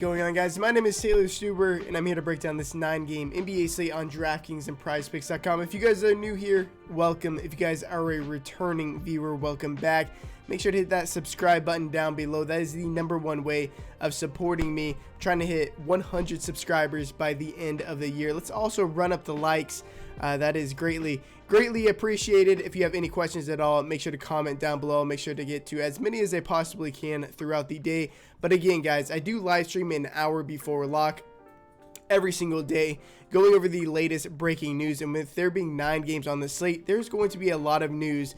Going on, guys? My name is Stuber, and I'm here to break down this 9-game NBA slate on Draftkings and PrizePicks.com. If you guys are new here, welcome. If you guys are a returning viewer, welcome back. Make sure to hit that subscribe button down below. That is the #1 way of supporting me. I'm trying to hit 100 subscribers by the end of the year. Let's also run up the likes. That is greatly appreciated. If you have any questions at all, make sure to comment down below. Make sure to get to as many as I possibly can throughout the day. But again, guys, I do live stream an hour before lock every single day, going over the latest breaking news. And with there being 9 games on the slate, there's going to be a lot of news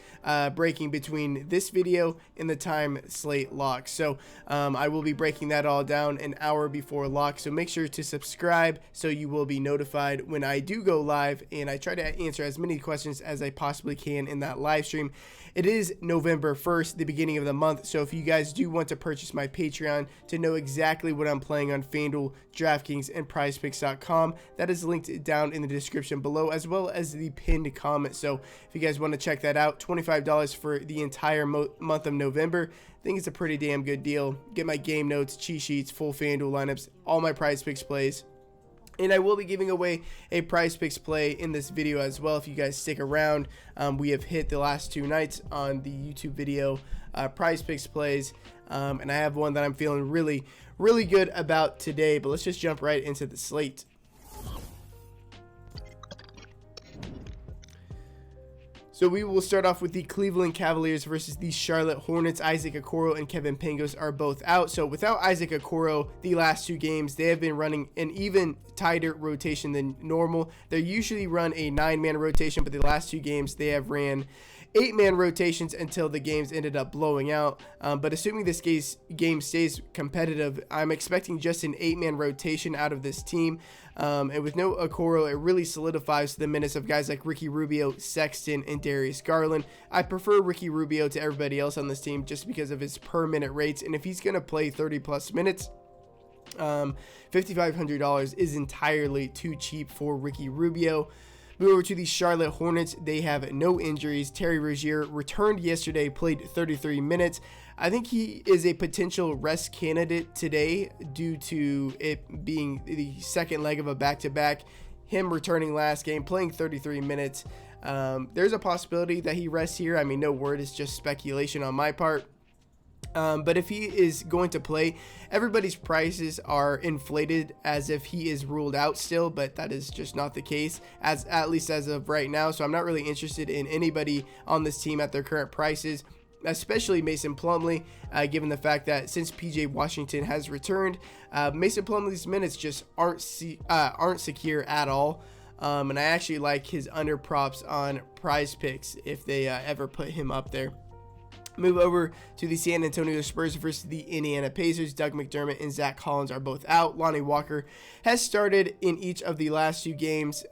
breaking between this video and the time slate lock. So I will be breaking that all down an hour before lock. So make sure to subscribe so you will be notified when I do go live, and I try to answer as many questions as I possibly can in that live stream. It is November 1st, the beginning of the month. So if you guys do want to purchase my Patreon to know exactly what I'm playing on FanDuel, DraftKings, and PrizePicks.com, that is linked down in the description below, as well as the pinned comment. So if you guys want to check that out, $25 for the entire month of November. I think it's a pretty damn good deal. Get my game notes, cheat sheets, full FanDuel lineups, all my PrizePicks plays. And I will be giving away a PrizePicks play in this video as well if you guys stick around. We have hit the last 2 nights on the YouTube video PrizePicks plays, and I have one that I'm feeling really good about today. But let's just jump right into the slate. So we will start off with the Cleveland Cavaliers versus the Charlotte Hornets. Isaac Okoro and Kevin Pangos are both out. So without Isaac Okoro, the last 2 games, they have been running an even tighter rotation than normal. They usually run a 9-man rotation, but the last 2 games, they have ran 8-man rotations until the games ended up blowing out. But assuming this game stays competitive, I'm expecting just an 8-man rotation out of this team. And with no Okoro, it really solidifies the minutes of guys like Ricky Rubio, Sexton, and Darius Garland. I prefer Ricky Rubio to everybody else on this team just because of his per minute rates. And if he's going to play 30 plus minutes, $5,500 is entirely too cheap for Ricky Rubio. Move over to the Charlotte Hornets. They have no injuries. Terry Rozier returned yesterday, played 33 minutes. I think he is a potential rest candidate today due to it being the second leg of a back-to-back. Him returning last game, playing 33 minutes. There's a possibility that he rests here. I mean, no word, it's just speculation on my part. But if he is going to play, everybody's prices are inflated as if he is ruled out still, but that is just not the case, at least as of right now. So I'm not really interested in anybody on this team at their current prices, especially Mason Plumlee, given the fact that since PJ Washington has returned, Mason Plumlee's minutes just aren't secure at all. And I actually like his under props on PrizePicks if they ever put him up there. Move over to the San Antonio Spurs versus the Indiana Pacers. Doug McDermott and Zach Collins are both out. Lonnie Walker has started in each of the last 2 games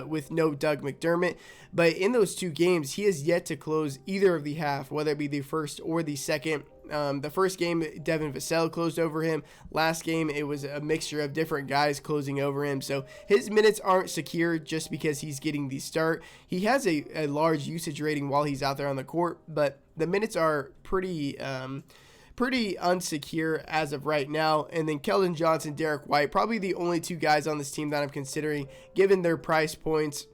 with no Doug McDermott. But in those 2 games, he has yet to close either of the half, whether it be the first or the second. The first game, Devin Vassell closed over him. Last game, it was a mixture of different guys closing over him. So his minutes aren't secure just because he's getting the start. He has a large usage rating while he's out there on the court, but the minutes are pretty unsecure as of right now. And then Kellen Johnson, Derek White, probably the only 2 guys on this team that I'm considering given their price points.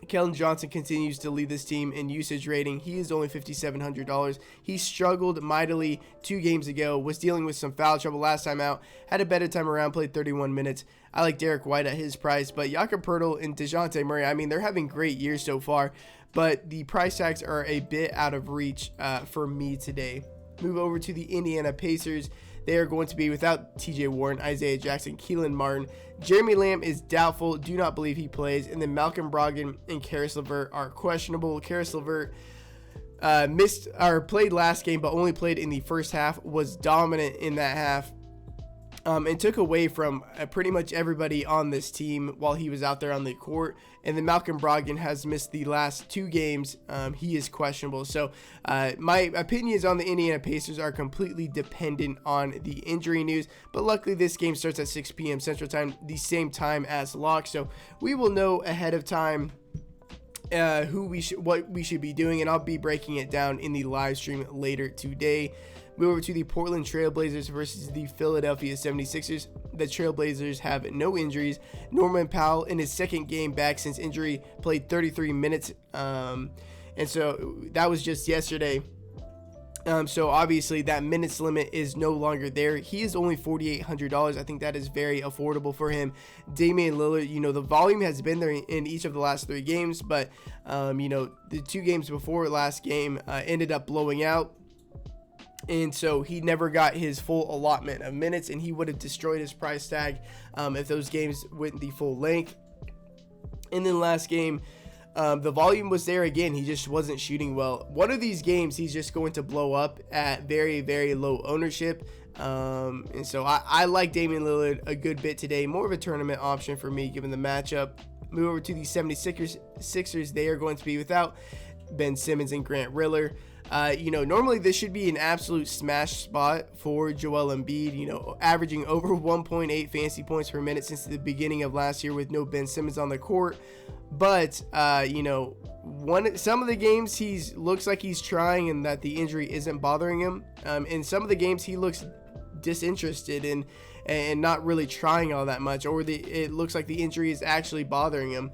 Kellen Johnson continues to lead this team in usage rating. He is only $5,700. He struggled mightily 2 games ago, was dealing with some foul trouble last time out, had a better time around, played 31 minutes. I like Derek White at his price, but Jakob Poeltl and DeJounte Murray, I mean, they're having great years so far, but the price tags are a bit out of reach for me today. Move over to the Indiana Pacers. They are going to be without TJ Warren, Isaiah Jackson, Keelan Martin. Jeremy Lamb is doubtful. Do not believe he plays. And then Malcolm Brogdon and Karis LeVert are questionable. Karis LeVert played last game, but only played in the first half, was dominant in that half. And took away from pretty much everybody on this team while he was out there on the court. And then Malcolm Brogdon has missed the last 2 games. He is questionable. So my opinions on the Indiana Pacers are completely dependent on the injury news. But luckily this game starts at 6 p.m. Central Time, the same time as lock. So we will know ahead of time what we should be doing, and I'll be breaking it down in the live stream later today. Move over to the Portland Trailblazers versus the Philadelphia 76ers. The Trailblazers have no injuries. Norman Powell, in his second game back since injury, played 33 minutes. And so that was just yesterday. So obviously that minutes limit is no longer there. He is only $4,800. I think that is very affordable for him. Damian Lillard, the volume has been there in each of the last 3 games, but the 2 games before last game ended up blowing out. And so he never got his full allotment of minutes, and he would have destroyed his price tag if those games went the full length. And then last game, the volume was there again. He just wasn't shooting well. One of these games, he's just going to blow up at very, very low ownership. And so I like Damian Lillard a good bit today. More of a tournament option for me given the matchup. Move over to the 76ers. They are going to be without Ben Simmons and Grant Riller. Normally this should be an absolute smash spot for Joel Embiid, averaging over 1.8 fantasy points per minute since the beginning of last year with no Ben Simmons on the court. But, some of the games looks like he's trying and that the injury isn't bothering him. In some of the games he looks disinterested and not really trying all that much, or it looks like the injury is actually bothering him.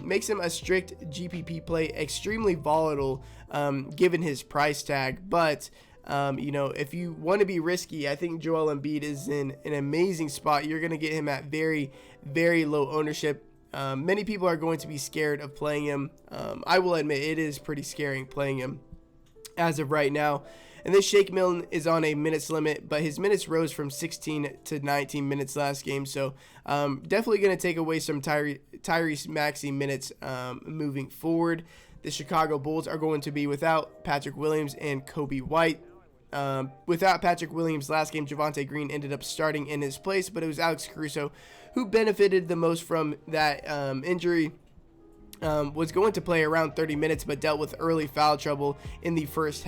Makes him a strict GPP play, extremely volatile given his price tag. But if you want to be risky, I think Joel Embiid is in an amazing spot. You're going to get him at very, very low ownership. Many people are going to be scared of playing him. I will admit it is pretty scary playing him as of right now. And then Shake Milton is on a minutes limit, but his minutes rose from 16 to 19 minutes last game. So definitely going to take away some Tyrese Maxey minutes moving forward. The Chicago Bulls are going to be without Patrick Williams and Kobe White. Without Patrick Williams last game, Javonte Green ended up starting in his place, but it was Alex Caruso who benefited the most from that injury. Was going to play around 30 minutes, but dealt with early foul trouble in the first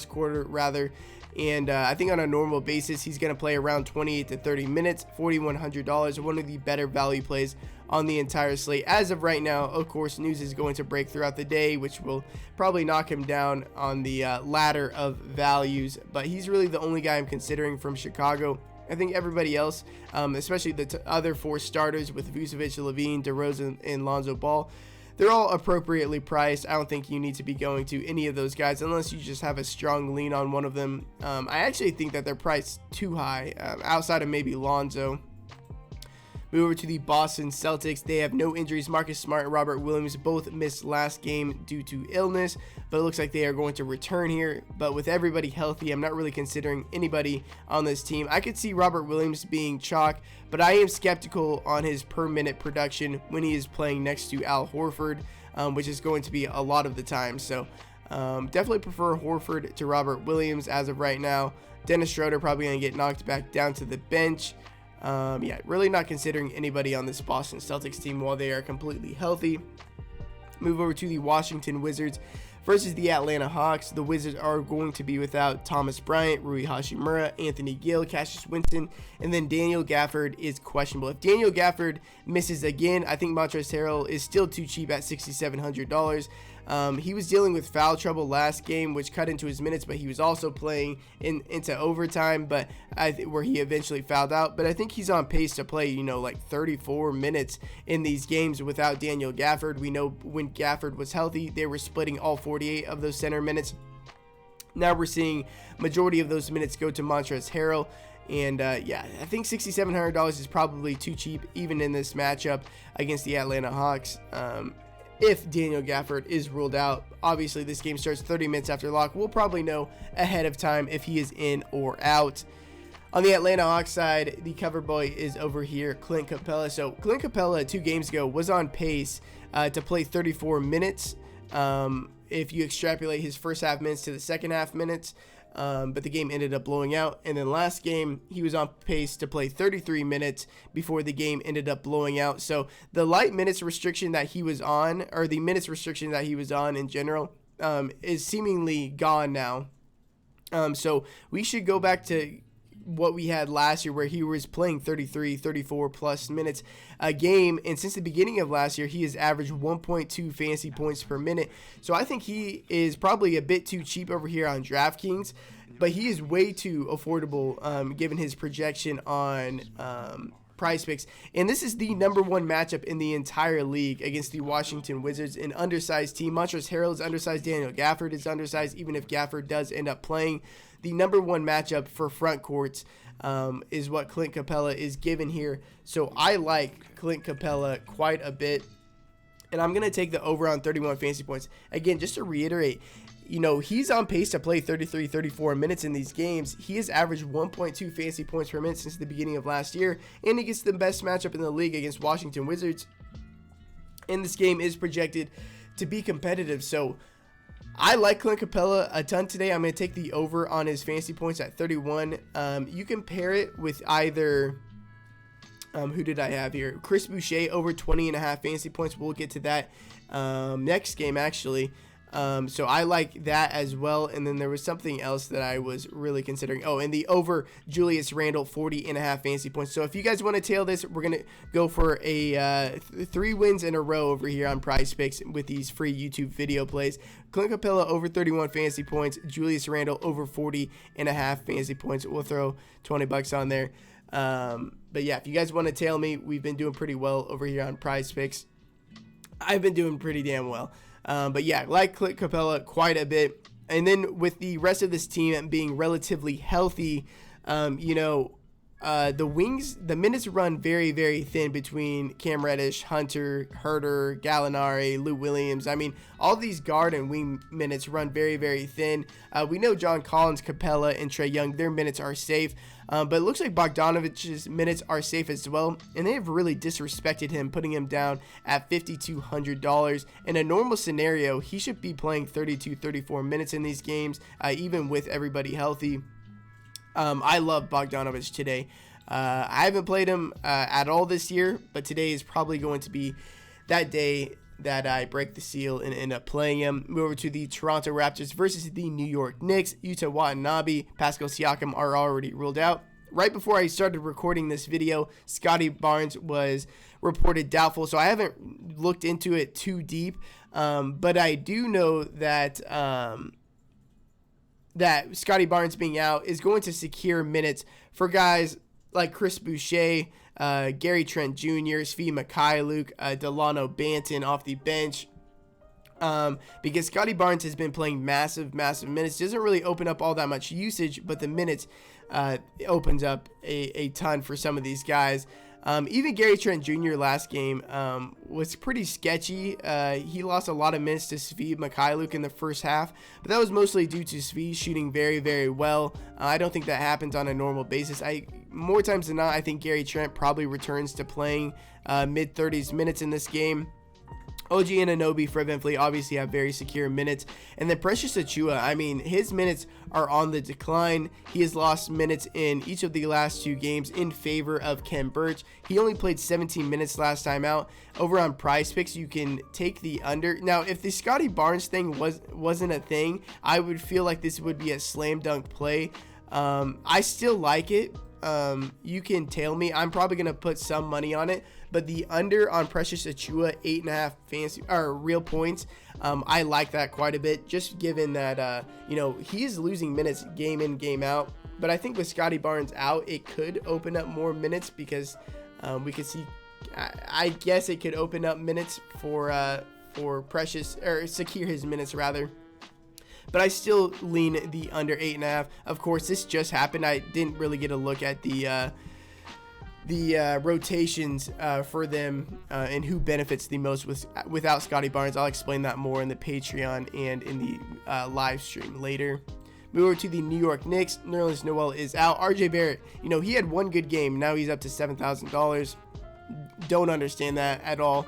quarter rather. And I think on a normal basis, he's going to play around 28 to 30 minutes, $4,100, one of the better value plays on the entire slate. As of right now, of course, news is going to break throughout the day, which will probably knock him down on the ladder of values. But he's really the only guy I'm considering from Chicago. I think everybody else, especially the other 4 starters with Vucevic, LaVine, DeRozan, and Lonzo Ball, they're all appropriately priced. I don't think you need to be going to any of those guys unless you just have a strong lean on one of them. I actually think that they're priced too high, outside of maybe Lonzo. Move over to the Boston Celtics. They have no injuries. Marcus Smart and Robert Williams both missed last game due to illness, but it looks like they are going to return here. But with everybody healthy, I'm not really considering anybody on this team. I could see Robert Williams being chalk, but I am skeptical on his per minute production when he is playing next to Al Horford, which is going to be a lot of the time. So definitely prefer Horford to Robert Williams as of right now. Dennis Schroeder probably going to get knocked back down to the bench. Really not considering anybody on this Boston Celtics team while they are completely healthy. Move over to the Washington Wizards versus the Atlanta Hawks. The Wizards are going to be without Thomas Bryant, Rui Hachimura, Anthony Gill, Cassius Winston, and then Daniel Gafford is questionable. If Daniel Gafford misses again, I think Montrezl Harrell is still too cheap at $6,700. He was dealing with foul trouble last game, which cut into his minutes, but he was also playing into overtime, but where he eventually fouled out. But I think he's on pace to play, like 34 minutes in these games without Daniel Gafford. We know when Gafford was healthy, they were splitting all 48 of those center minutes. Now we're seeing majority of those minutes go to Montrezl Harrell. And I think $6,700 is probably too cheap, even in this matchup against the Atlanta Hawks. If Daniel Gafford is ruled out, obviously this game starts 30 minutes after lock. We'll probably know ahead of time if he is in or out. On the Atlanta Hawks side, the cover boy is over here, Clint Capella. So Clint Capella 2 games ago was on pace to play 34 minutes if you extrapolate his first half minutes to the second half minutes. But the game ended up blowing out, and then last game he was on pace to play 33 minutes before the game ended up blowing out. So the light minutes restriction that he was on, or the minutes restriction that he was on in general, is seemingly gone now. So we should go back to what we had last year, where he was playing 33, 34 plus minutes a game. And since the beginning of last year, he has averaged 1.2 fantasy points per minute. So I think he is probably a bit too cheap over here on DraftKings, but he is way too affordable given his projection on Prize Picks. And this is the number one matchup in the entire league against the Washington Wizards, an undersized team. Montrezl Harrell is undersized. Daniel Gafford is undersized, even if Gafford does end up playing. The number one matchup for front courts is what Clint Capella is given here. So I like Clint Capella quite a bit. And I'm going to take the over on 31 fantasy points. Again, just to reiterate, he's on pace to play 33, 34 minutes in these games. He has averaged 1.2 fantasy points per minute since the beginning of last year, and he gets the best matchup in the league against Washington Wizards. And this game is projected to be competitive. So I like Clint Capella a ton today. I'm going to take the over on his fantasy points at 31. You can pair it with either... who did I have here? Chris Boucher over 20.5 fantasy points. We'll get to that next game, actually. So I like that as well. And then there was something else that I was really considering. Oh, and the over Julius Randle 40.5 fantasy points. So if you guys want to tail this, we're going to go for a 3 wins in a row over here on Prize Picks with these free YouTube video plays. Clint Capella over 31 fantasy points. Julius Randle over 40.5 fantasy points. We'll throw $20 on there. But yeah, if you guys want to tail me, we've been doing pretty well over here on Prize Picks. I've been doing pretty damn well. But yeah, like Clint Capella quite a bit. And then with the rest of this team being relatively healthy, the wings, the minutes run very, very thin between Cam Reddish, Hunter, Herter, Gallinari, Lou Williams. I mean, all these guard and wing minutes run very, very thin. We know John Collins, Capella, and Trae Young, their minutes are safe. But it looks like Bogdanovic's minutes are safe as well, and they have really disrespected him, putting him down at $5,200. In a normal scenario, he should be playing 32, 34 minutes in these games, even with everybody healthy. I love Bogdanovic today. I haven't played him at all this year, but today is probably going to be that day that I break the seal and end up playing him. Move over to the Toronto Raptors versus the New York Knicks. Yuta Watanabe, Pascal Siakam are already ruled out. Right before I started recording this video, Scotty Barnes was reported doubtful, so I haven't looked into it too deep. But I do know that that Scotty Barnes being out is going to secure minutes for guys like Chris Boucher, Gary Trent Jr., Svi Mikhailuk, Delano Banton off the bench. Because Scotty Barnes has been playing massive minutes. Doesn't really open up all that much usage, but the minutes opens up a ton for some of these guys. Even Gary Trent Jr. last game was pretty sketchy. He lost a lot of minutes to Svi Mikhailuk in the first half, but that was mostly due to Svi shooting very, very well. I don't think that happens on a normal basis. More times than not, I think Gary Trent probably returns to playing mid-30s minutes in this game. OG Anunoby, Fred VanVleet obviously have very secure minutes. And then Precious Achiuwa, I mean, his minutes are on the decline. He has lost minutes in each of the last 2 games in favor of Ken Burch. He only played 17 minutes last time out. Over on Prize Picks, you can take the under. Now, if the Scotty Barnes thing wasn't a thing, I would feel like this would be a slam dunk play. I still like it. You can tail me. I'm probably going to put some money on it, but the under on Precious Achiuwa, 8.5 fantasy or real points. I like that quite a bit, just given that, he is losing minutes game in, game out, but I think with Scotty Barnes out, it could open up more minutes because, we could see, I guess it could open up minutes for Precious, or secure his minutes rather. But I still lean the under 8.5. Of course, this just happened. I didn't really get a look at the rotations for them and who benefits the most without Scotty Barnes. I'll explain that more in the Patreon and in the live stream later. Move over to the New York Knicks. Nerlens Noel is out. RJ Barrett, he had one good game. Now he's up to $7,000. Don't understand that at all.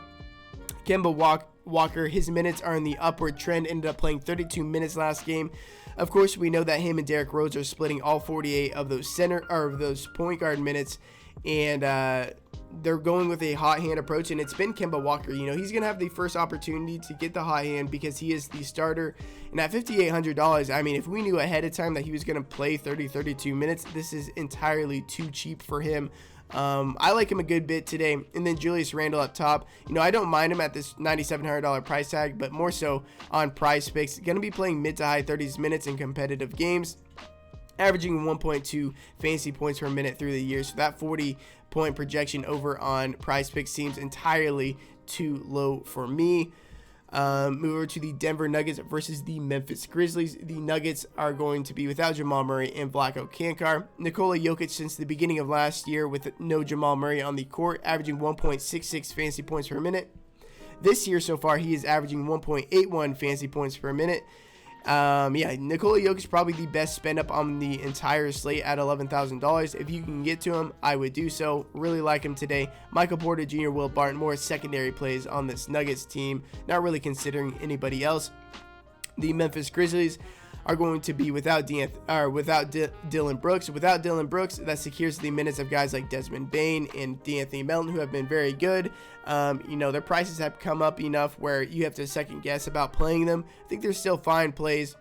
Kemba Walker, his minutes are in the upward trend, ended up playing 32 minutes last game. Of course, we know that him and Derrick Rose are splitting all 48 of those point guard minutes, and they're going with a hot hand approach, and it's been Kemba Walker. You know, he's going to have the first opportunity to get the hot hand because he is the starter. And at $5,800, I mean, if we knew ahead of time that he was going to play 32 minutes, this is entirely too cheap for him. I like him a good bit today. And then Julius Randle up top. You know, I don't mind him at this $9,700 price tag, but more so on Prize Picks. Going to be playing mid to high 30s minutes in competitive games, averaging 1.2 fantasy points per minute through the year. So that 40-point projection over on Prize Picks seems entirely too low for me. Move over to the Denver Nuggets versus the Memphis Grizzlies. The Nuggets are going to be without Jamal Murray and Vlatko Cancar. Nikola Jokic since the beginning of last year with no Jamal Murray on the court, averaging 1.66 fantasy points per minute. This year so far, he is averaging 1.81 fantasy points per minute. Nikola Jokic is probably the best spend up on the entire slate at $11,000. If you can get to him, I would do so. Really like him today. Michael Porter Jr., Will Barton, more secondary plays on this Nuggets team. Not really considering anybody else. The Memphis Grizzlies are going to be without Dillon Brooks. Without Dillon Brooks, that secures the minutes of guys like Desmond Bane and D'Anthony Melton, who have been very good. You know, their prices have come up enough where you have to second guess about playing them. I think they're still fine plays.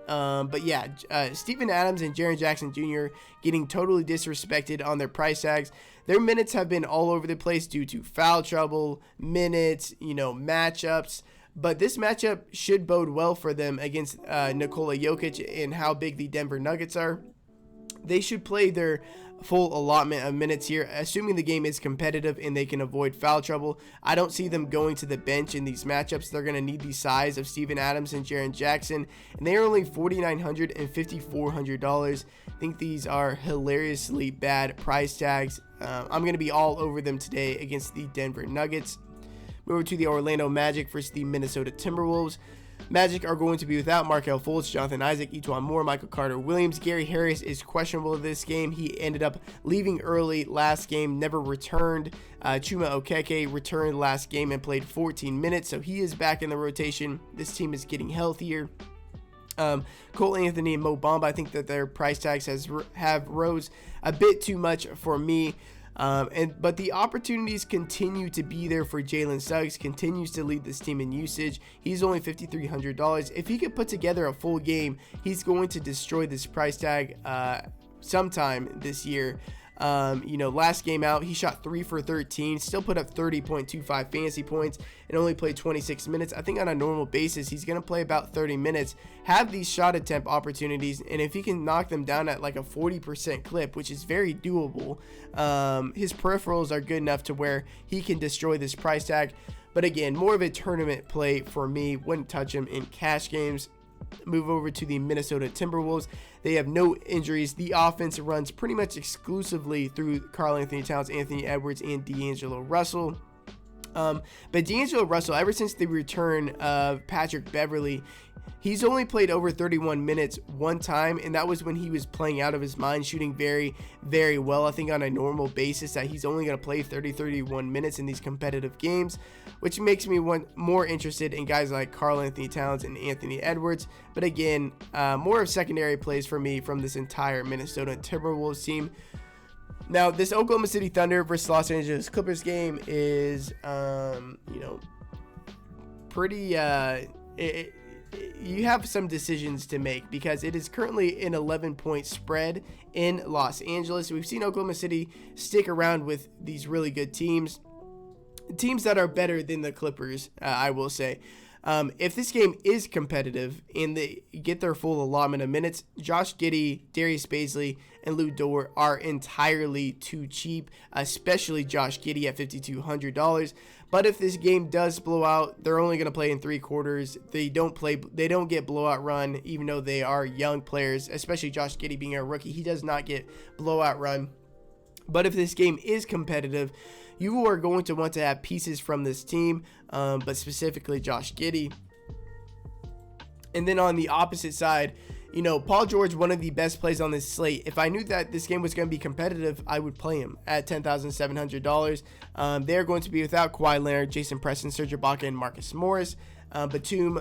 Steven Adams and Jaren Jackson Jr. getting totally disrespected on their price tags. Their minutes have been all over the place due to foul trouble, minutes, you know, matchups. But this matchup should bode well for them against Nikola Jokic and how big the Denver Nuggets are. They should play their full allotment of minutes here, assuming the game is competitive and they can avoid foul trouble. I don't see them going to the bench in these matchups. They're going to need the size of Steven Adams and Jaren Jackson, and they are only $4,900 and $5,400. I think these are hilariously bad price tags. I'm going to be all over them today against the Denver Nuggets. Move over to the Orlando Magic versus the Minnesota Timberwolves. Magic are going to be without Markelle Fultz, Jonathan Isaac, Etuan Moore, Michael Carter Williams. Gary Harris is questionable this game. He ended up leaving early last game, never returned. Chuma Okeke returned last game and played 14 minutes, so he is back in the rotation. This team is getting healthier. Cole Anthony and Mo Bamba, I think that their price tags have rose a bit too much for me. But the opportunities continue to be there for Jalen Suggs, continues to lead this team in usage. He's only $5,300. If he could put together a full game, he's going to destroy this price tag sometime this year. Last game out, he shot 3 for 13, still put up 30.25 fantasy points, and only played 26 minutes. I think on a normal basis, he's going to play about 30 minutes, have these shot attempt opportunities, and if he can knock them down at like a 40% clip, which is very doable, his peripherals are good enough to where he can destroy this price tag. But again, more of a tournament play for me. Wouldn't touch him in cash games. Move over to the Minnesota Timberwolves. They have no injuries. The offense runs pretty much exclusively through Karl-Anthony Towns, Anthony Edwards, and D'Angelo Russell. But D'Angelo Russell, ever since the return of Patrick Beverley, he's only played over 31 minutes one time, and that was when he was playing out of his mind, shooting very, very well. I think on a normal basis that he's only going to play 31 minutes in these competitive games, which makes me more interested in guys like Karl-Anthony Towns and Anthony Edwards. But again, more of secondary plays for me from this entire Minnesota Timberwolves team. Now, this Oklahoma City Thunder versus Los Angeles Clippers game is, pretty, you have some decisions to make because it is currently an 11-point spread in Los Angeles. We've seen Oklahoma City stick around with these really good teams that are better than the Clippers, I will say. If this game is competitive and they get their full allotment of minutes, Josh Giddey, Darius Bazley, and Lou Dort are entirely too cheap, especially Josh Giddey at $5,200. But if this game does blow out, they're only going to play in 3 quarters. They don't get blowout run, even though they are young players, especially Josh Giddey being a rookie. He does not get blowout run. But if this game is competitive, you are going to want to have pieces from this team, but specifically Josh Giddey. And then on the opposite side, Paul George, one of the best plays on this slate. If I knew that this game was going to be competitive, I would play him at $10,700. They're going to be without Kawhi Leonard, Jason Preston, Serge Ibaka, and Marcus Morris. Batum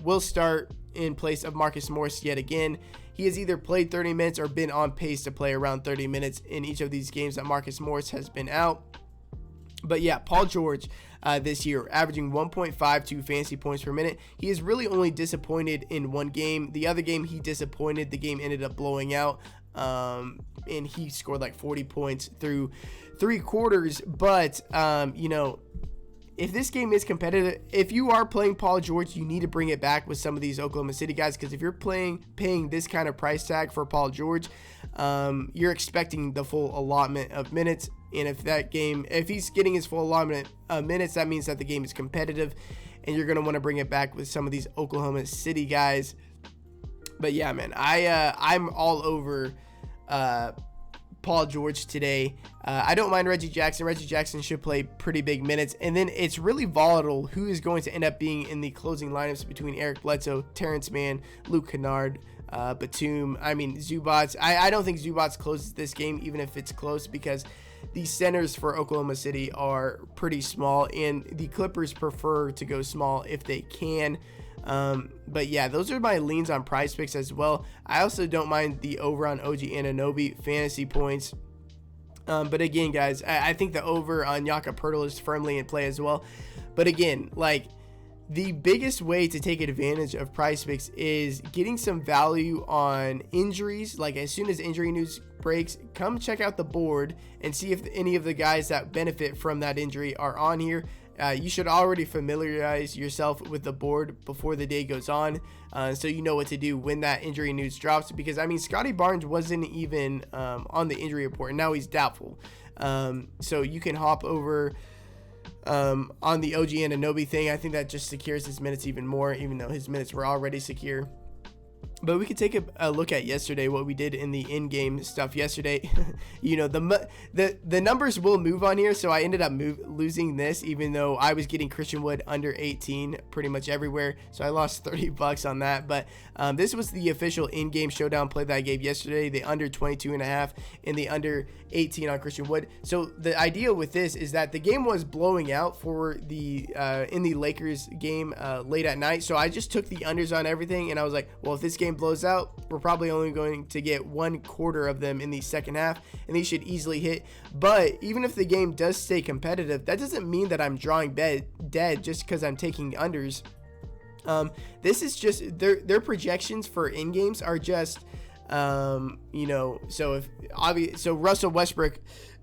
will start in place of Marcus Morris yet again. he has either played 30 minutes or been on pace to play around 30 minutes in each of these games that Marcus Morris has been out. But yeah, Paul George this year averaging 1.52 fantasy points per minute. He is really only disappointed in one game. The other game he disappointed. The game ended up blowing out, and he scored like 40 points through 3 quarters. But you know, if this game is competitive, if you are playing Paul George, you need to bring it back with some of these Oklahoma City guys, because if you're paying this kind of price tag for Paul George, you're expecting the full allotment of minutes. And if he's getting his full allotment of minutes, that means that the game is competitive, and you're going to want to bring it back with some of these Oklahoma City guys. But yeah, man, I'm all over Paul George today. I don't mind Reggie Jackson. Reggie Jackson should play pretty big minutes. And then it's really volatile who is going to end up being in the closing lineups between Eric Bledsoe, Terrence Mann, Luke Kennard, Batum. I mean, Zubats. I don't think Zubats closes this game, even if it's close, because the centers for Oklahoma City are pretty small, and the Clippers prefer to go small if they can. But yeah, those are my leans on prize picks as well. I also don't mind the over on OG Anunoby fantasy points. But again, guys, I think the over on Jakob Poeltl is firmly in play as well. But again, like, the biggest way to take advantage of prize picks is getting some value on injuries. Like, as soon as injury news breaks, come check out the board and see if any of the guys that benefit from that injury are on here. You should already familiarize yourself with the board before the day goes on, so you know what to do when that injury news drops. Because, I mean, Scotty Barnes wasn't even on the injury report, and now he's doubtful. So you can hop over on the OG Anunoby thing. I think that just secures his minutes even more, even though his minutes were already secure. But we could take a look at yesterday, what we did in the in-game stuff yesterday. You know, the numbers will move on here, so I ended up losing this, even though I was getting Christian Wood under 18 pretty much everywhere, so I lost $30 on that. But this was the official in-game showdown play that I gave yesterday, the under 22.5 and the under 18 on Christian Wood. So the idea with this is that the game was blowing out for the in the Lakers game late at night, so I just took the unders on everything, and I was like, well, if this game blows out, we're probably only going to get 1/4 of them in the second half, and these should easily hit. But even if the game does stay competitive, that doesn't mean that I'm drawing dead just because I'm taking unders. This is just their projections for in games are just you know, so Russell Westbrook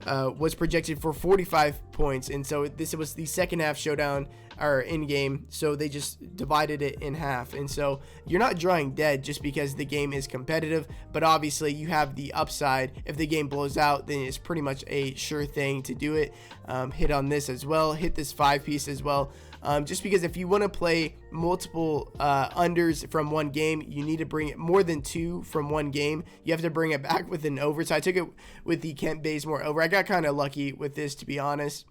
was projected for 45 points, and so this was the second half showdown or in game, so they just divided it in half. And so you're not drawing dead just because the game is competitive, but obviously you have the upside. If the game blows out, then it's pretty much a sure thing to do it. Hit on this as well, hit this 5-piece as well. Just because if you want to play multiple unders from one game, you need to bring it more than 2 from one game. You have to bring it back with an over. So I took it with the Kent Bazemore over. I got kind of lucky with this, to be honest,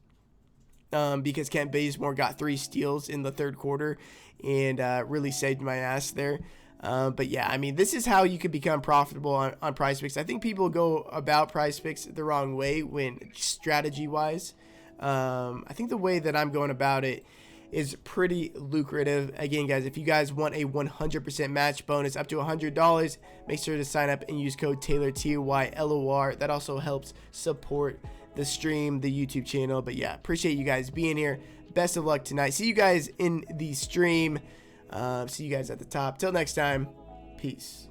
because Kent Bazemore got 3 steals in the third quarter and really saved my ass there. But yeah, I mean, this is how you can become profitable on prize picks. I think people go about prize picks the wrong way when strategy wise. I think the way that I'm going about it is pretty lucrative. Again, guys, if you guys want a 100% match bonus up to $100, make sure to sign up and use code Taylor, TYLOR. That also helps support the stream, the YouTube channel. But yeah, appreciate you guys being here. Best of luck tonight. See you guys in the stream. See you guys at the top. Till next time, peace.